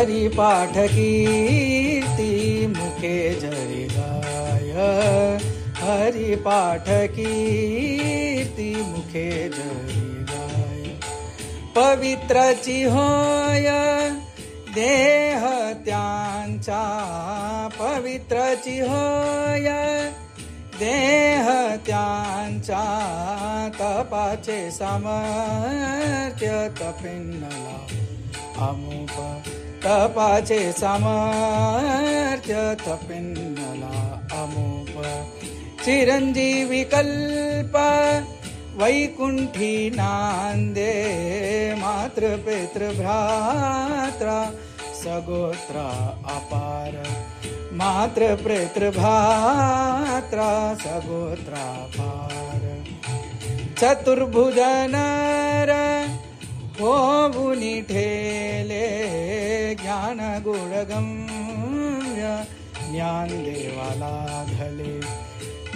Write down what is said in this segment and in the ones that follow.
हरि पाठ कीर्ती मुखे जरी गाय हरि पाठ कीर्ती मुखे जरी गाय पवित्रची होय देह त्यांचा पवित्रची होय देह त्यांचा तपाचे सामर्थ्य तपिन्नला अमुप तपाचे सामर्थ्य तपिन्नला अमुप चिरंजीवी कल्प वैकुंठी नांदे मातृ पितृ भ्रात्रा सगोत्रा अपार मातृ पितृ भ्रात्रा सगोत्रा अपार चतुर्भुज नर होऊनी ठेले ज्ञान गुणगम्य ज्ञान देवाला धले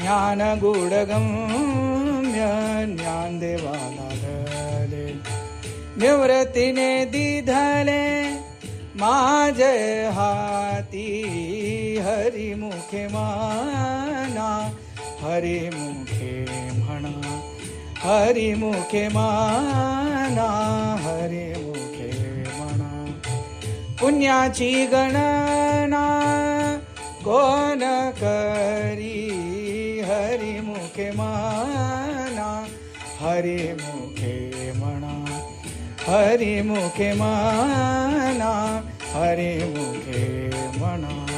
ज्ञान गुणगम्य ज्ञान देवाला धले निवृत्तीने दिधले माझे हाती हरिमुखे म्हणा हरिमुखे म्हणा हरिमुखे म्हणा हरिमुखे म्हणा पुण्याची गणना कोण करी हरिमुखे म्हणा हरिमुखे म्हणा हरिमुखे म्हणा हरिमुखे म्हणा